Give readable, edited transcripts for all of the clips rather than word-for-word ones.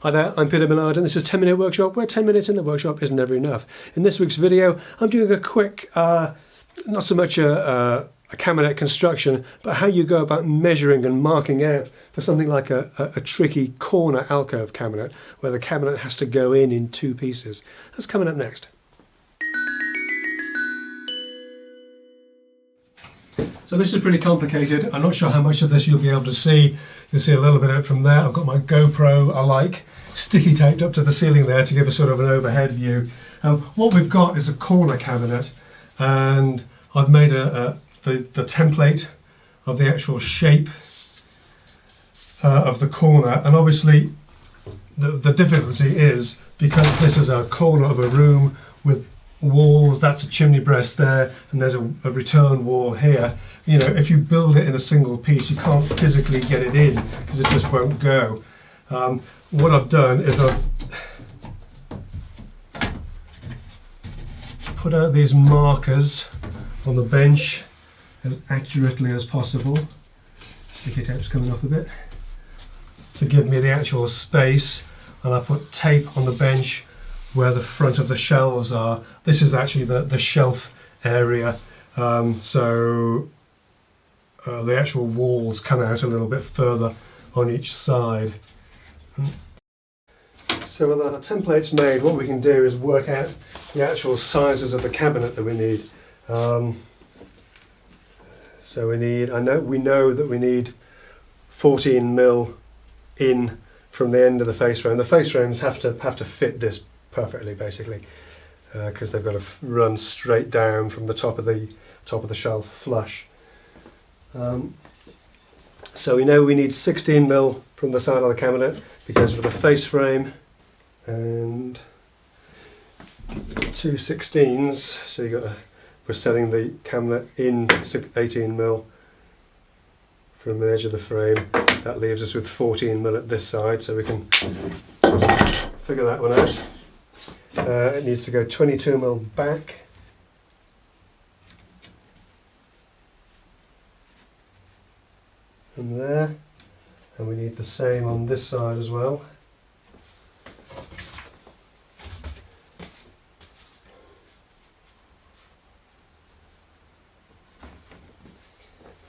Hi there, I'm Peter Millard and this is 10 Minute Workshop, where 10 minutes in the workshop isn't ever enough. In this week's video, I'm doing a quick, not so much a cabinet construction, but how you go about measuring and marking out for something like a tricky corner alcove cabinet, where the cabinet has to go in two pieces. That's coming up next. So this is pretty complicated. I'm not sure how much of this you'll be able to see. You'll see a little bit of it from there. I've got my GoPro sticky taped up to the ceiling there to give a sort of an overhead view. What we've got is a corner cabinet, and I've made the template of the actual shape of the corner. And obviously the difficulty is, because this is a corner of a room with walls, that's a chimney breast there, and there's a return wall here. You know, if you build it in a single piece, you can't physically get it in because it just won't go. What I've done is I've put out these markers on the bench as accurately as possible. Sticky tape's coming off a bit to give me the actual space, and I put tape on the bench where the front of the shelves are. This is actually the shelf area, so the actual walls come out a little bit further on each side. So with our templates made, what we can do is work out the actual sizes of the cabinet that we need. So we know that we need 14mm in from the end of the face frame. The face frames have to fit this perfectly, basically, because they've got to run straight down from the top of the shelf flush. So we know we need 16mm from the side of the cabinet, because with the face frame and 2 16s, so we're setting the cabinet in 18mm from the edge of the frame. That leaves us with 14mm at this side, so we can figure that one out. It needs to go 22mm back. From there, and we need the same on this side as well.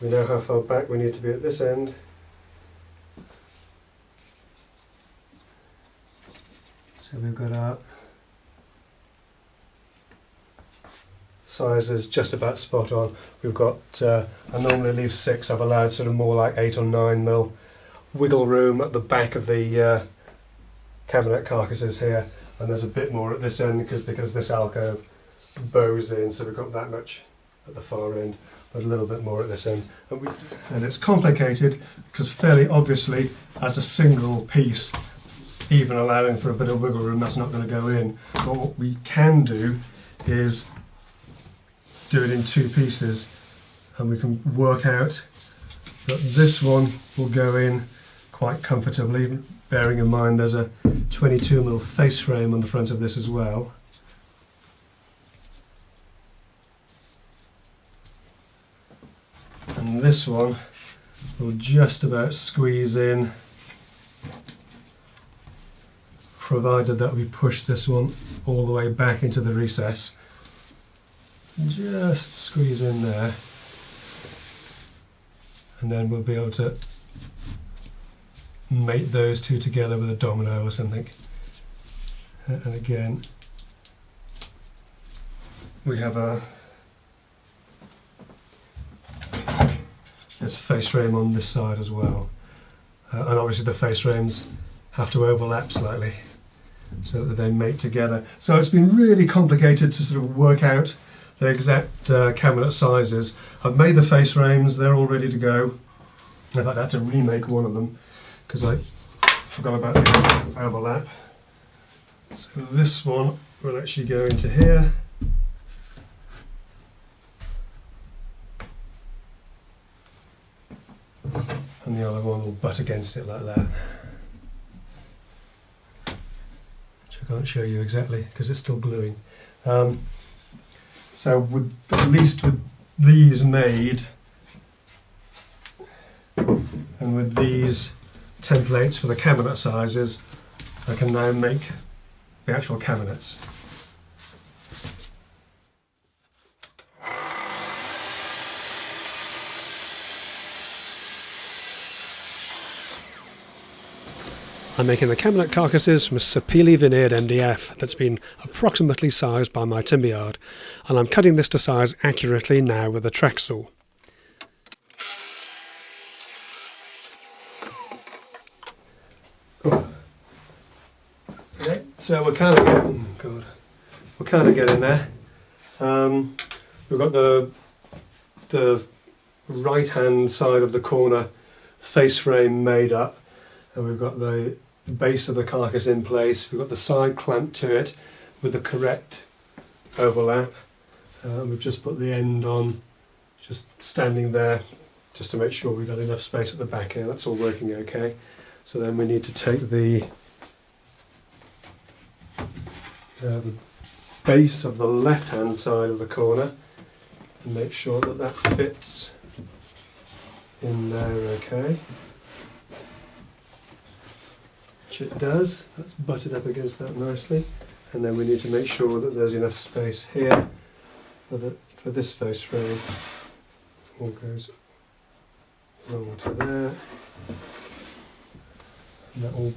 We know how far back we need to be at this end. So we've got our sizes just about spot on. We've got, I normally leave 6, I've allowed sort of more like 8 or 9mm wiggle room at the back of the cabinet carcasses here, and there's a bit more at this end because this alcove bows in, so we've got that much at the far end, but a little bit more at this end. And it's complicated because fairly obviously, as a single piece, even allowing for a bit of wiggle room, that's not going to go in. But what we can do is do it in 2 pieces, and we can work out that this one will go in quite comfortably, bearing in mind there's a 22mm face frame on the front of this as well. And this one will just about squeeze in, provided that we push this one all the way back into the recess. Just squeeze in there, and then we'll be able to mate those two together with a domino or something. And again, we have this face frame on this side as well, and obviously the face frames have to overlap slightly so that they mate together. So it's been really complicated to sort of work out the exact cabinet sizes. I've made the face frames, they're all ready to go. In fact, I had to remake one of them because I forgot about the overlap. So this one will actually go into here. And the other one will butt against it like that. Which I can't show you exactly because it's still gluing. So at least with these made, and with these templates for the cabinet sizes, I can now make the actual cabinets. I'm making the cabinet carcasses from Sapele veneered MDF that's been approximately sized by my timber yard, and I'm cutting this to size accurately now with a track saw. Okay, so we're kind of getting there. We've got the right hand side of the corner face frame made up, and we've got the base of the carcass in place. We've got the side clamped to it with the correct overlap. We've just put the end on, just standing there, just to make sure we've got enough space at the back here. That's all working okay. So then we need to take the base of the left hand side of the corner and make sure that that fits in there okay. Which it does. That's butted up against that nicely. And then we need to make sure that there's enough space here for this face frame. All goes along to there. And that all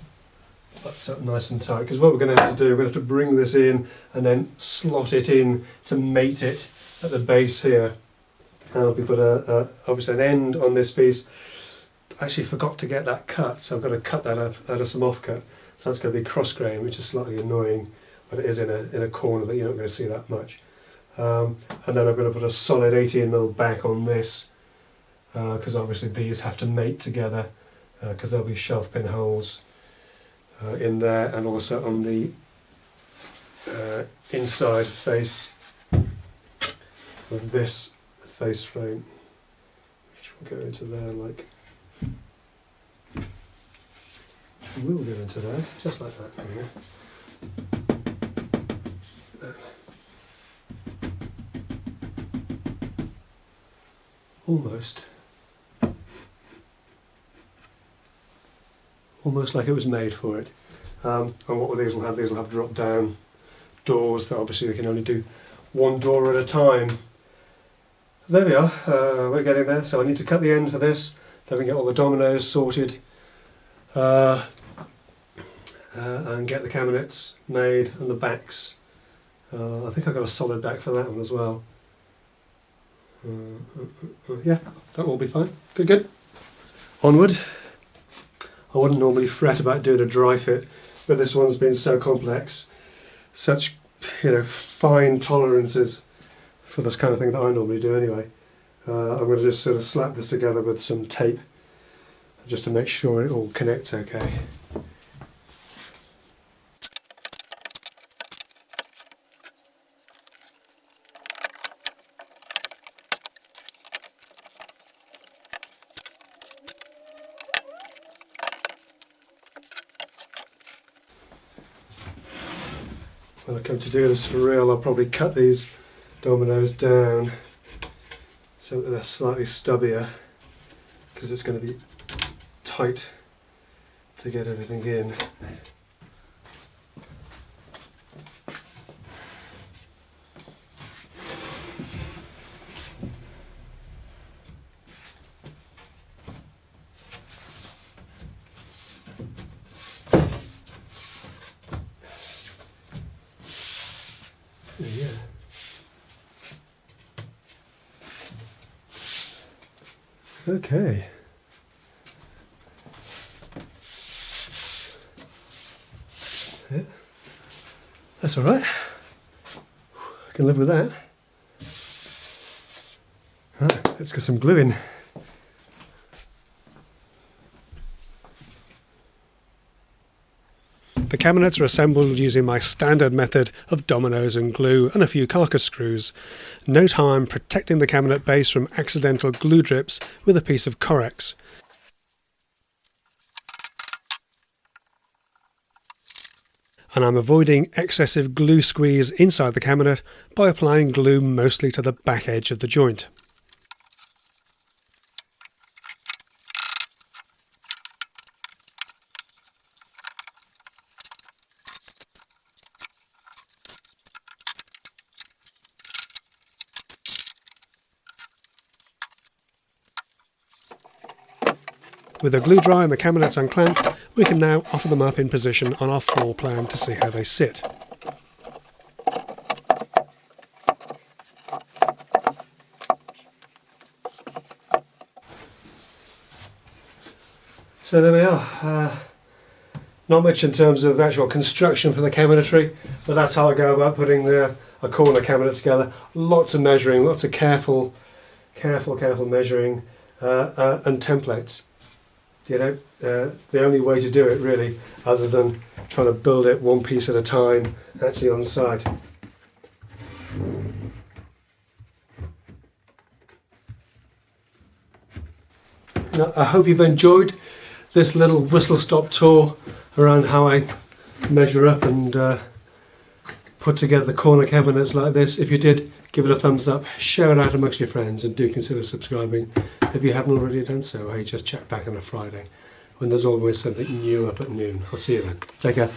butts up nice and tight, because what we're going to have to do, we're going to have to bring this in and then slot it in to mate it at the base here. We put obviously an end on this piece. I actually forgot to get that cut, so I've got to cut that out of some offcut. So that's going to be cross grain, which is slightly annoying, but it is in a corner that you're not going to see that much. And then I'm going to put a solid 18mm back on this, because obviously these have to mate together, because there'll be shelf pin holes in there, and also on the inside face of this face frame, which will go into there like, will go into there, just like that. Almost like it was made for it. And what these will have? These will have drop down doors that obviously they can only do one door at a time. There we are, we're getting there. So I need to cut the end for this, then we get all the dominoes sorted, and get the cabinets made and the backs. I think I've got a solid back for that one as well. Yeah, that will be fine. Good. Onward. I wouldn't normally fret about doing a dry fit, but this one's been so complex, such fine tolerances for this kind of thing that I normally do anyway. I'm going to just sort of slap this together with some tape just to make sure it all connects okay. When I come to do this for real, I'll probably cut these dominoes down so that they're slightly stubbier, because it's going to be tight to get everything in. Yeah. Okay. Yeah. That's all right. I can live with that. Right, let's get some glue in. The cabinets are assembled using my standard method of dominoes and glue and a few carcass screws. Note how I'm protecting the cabinet base from accidental glue drips with a piece of Corex. And I'm avoiding excessive glue squeeze inside the cabinet by applying glue mostly to the back edge of the joint. With the glue dry and the cabinets unclamped, we can now offer them up in position on our floor plan to see how they sit. So there we are. Not much in terms of actual construction for the cabinetry, but that's how I go about putting a corner cabinet together. Lots of measuring, lots of careful measuring and templates. You know, the only way to do it really, other than trying to build it one piece at a time, actually on site. Now, I hope you've enjoyed this little whistle-stop tour around how I measure up and put together the corner cabinets like this. If you did, give it a thumbs up, share it out amongst your friends, and do consider subscribing if you haven't already done so. Hey, just check back on a Friday when there's always something new up at noon. I'll see you then. Take care.